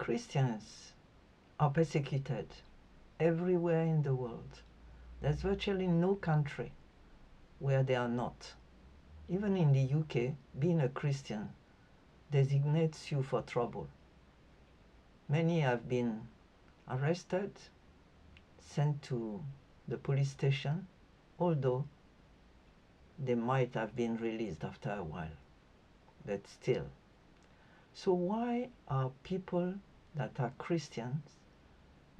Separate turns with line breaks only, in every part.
Christians are persecuted everywhere in the world. There's virtually no country where they are not. Even in the UK, being a Christian designates you for trouble. Many have been arrested, sent to the police station, although they might have been released after a while, but still. So why are people that are Christians,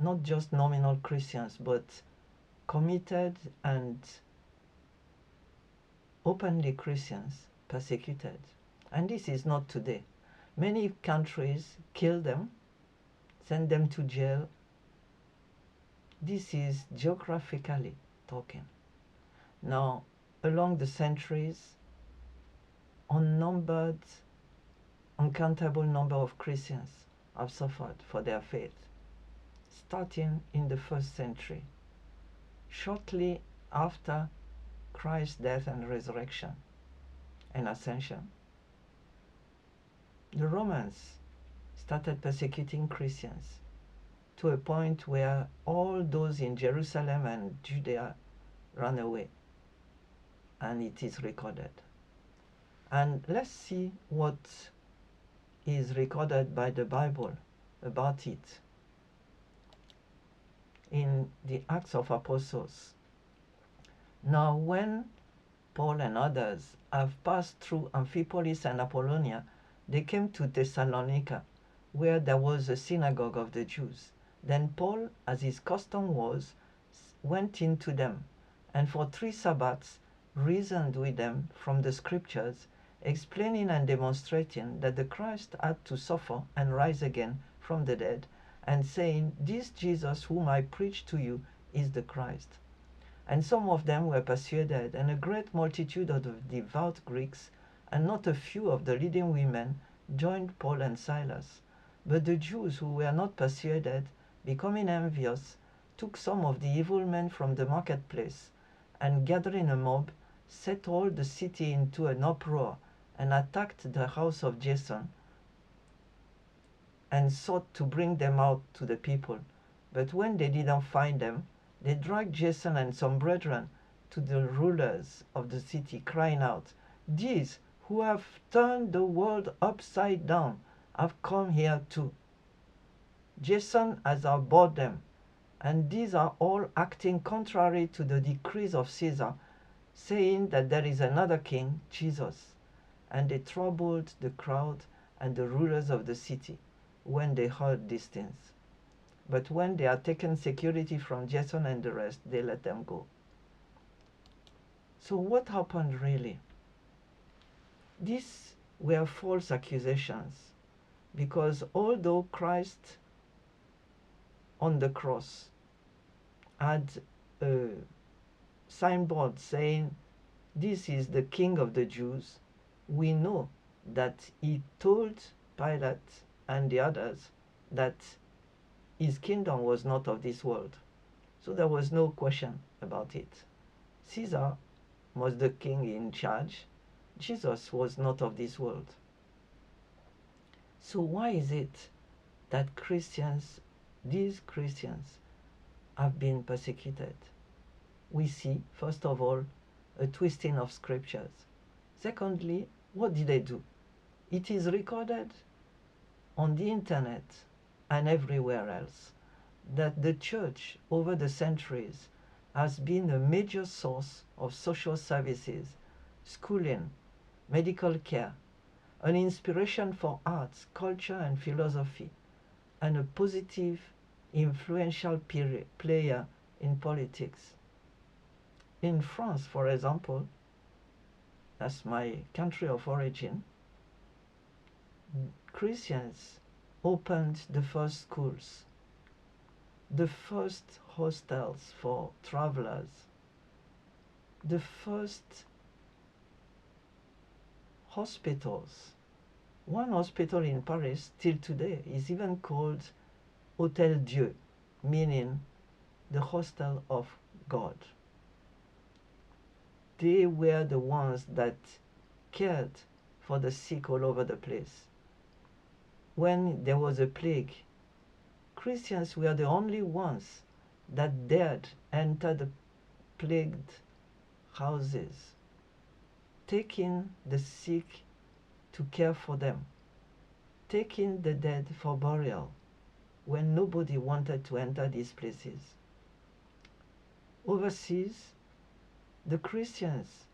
not just nominal Christians, but committed and openly Christians, persecuted? And this is not today. Many countries kill them, send them to jail. This is geographically talking. Now, along the centuries, uncountable number of Christians have suffered for their faith, starting in the 1st century, shortly after Christ's death and resurrection and ascension. The Romans started persecuting Christians to a point where all those in Jerusalem and Judea ran away, and it is recorded. And let's see what is recorded by the Bible about it in the Acts of Apostles. Now when Paul and others have passed through Amphipolis and Apollonia, they came to Thessalonica, where there was a synagogue of the Jews. Then Paul, as his custom was, went into them, and for 3 Sabbaths reasoned with them from the Scriptures, explaining and demonstrating that the Christ had to suffer and rise again from the dead, and saying, "This Jesus whom I preach to you is the Christ." And some of them were persuaded, and a great multitude of the devout Greeks, and not a few of the leading women, joined Paul and Silas. But the Jews who were not persuaded, becoming envious, took some of the evil men from the marketplace, and gathering a mob, set all the city into an uproar, and attacked the house of Jason, and sought to bring them out to the people. But when they didn't find them, they dragged Jason and some brethren to the rulers of the city, crying out, "These who have turned the world upside down have come here too. Jason has outbought them, and these are all acting contrary to the decrees of Caesar, saying that there is another king, Jesus." And they troubled the crowd and the rulers of the city when they heard these things. But when they had taken security from Jason and the rest, they let them go. So what happened really? These were false accusations, because although Christ on the cross had a signboard saying, "This is the King of the Jews," we know that he told Pilate and the others that his kingdom was not of this world. So there was no question about it. Caesar was the king in charge. Jesus was not of this world. So why is it that these Christians, have been persecuted? We see, first of all, a twisting of scriptures. Secondly, what did they do? It is recorded on the internet and everywhere else that the church over the centuries has been a major source of social services, schooling, medical care, an inspiration for arts, culture and philosophy, and a positive, influential player in politics. In France, for example, that's my country of origin, Christians opened the first schools, the first hostels for travelers, the first hospitals. One hospital in Paris till today is even called Hôtel Dieu, meaning the hostel of God. They were the ones that cared for the sick all over the place. When there was a plague Christians were the only ones that dared enter the plagued houses, taking the sick to care for them, taking the dead for burial when nobody wanted to enter these places. Overseas, the Christians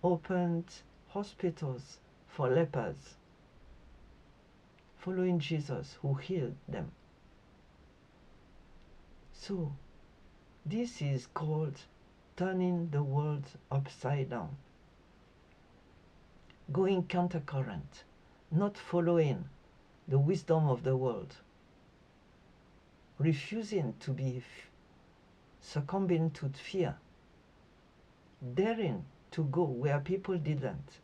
opened hospitals for lepers, following Jesus who healed them. So, this is called turning the world upside down, going countercurrent, not following the wisdom of the world, refusing to be succumbing to fear, daring to go where people didn't.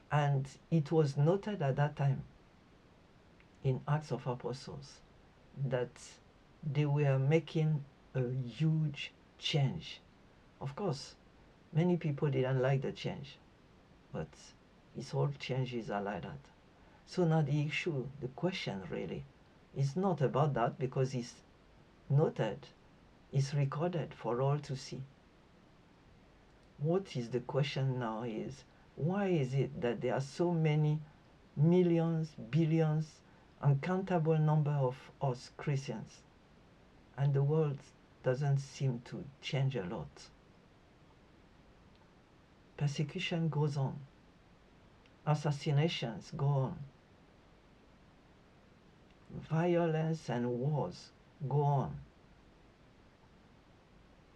And it was noted at that time in Acts of Apostles that they were making a huge change. Of course, many people didn't like the change, but it's all changes are like that. So now the issue, the question really, is not about that because it's noted, it's recorded for all to see. What is the question now is, why is it that there are so many millions, billions, uncountable number of us Christians, and the world doesn't seem to change a lot? Persecution goes on. Assassinations go on. Violence and wars go on.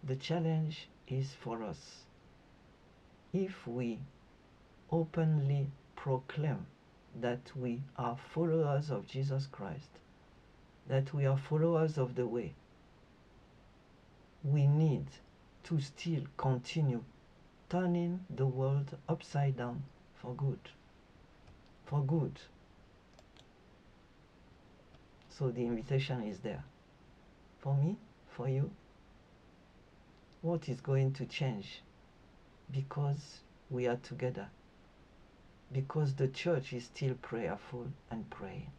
The challenge is for us. If we openly proclaim that we are followers of Jesus Christ, that we are followers of the way, we need to still continue turning the world upside down for good. For good. So the invitation is there. For me, for you, what is going to change? Because we are together. Because the church is still prayerful and praying.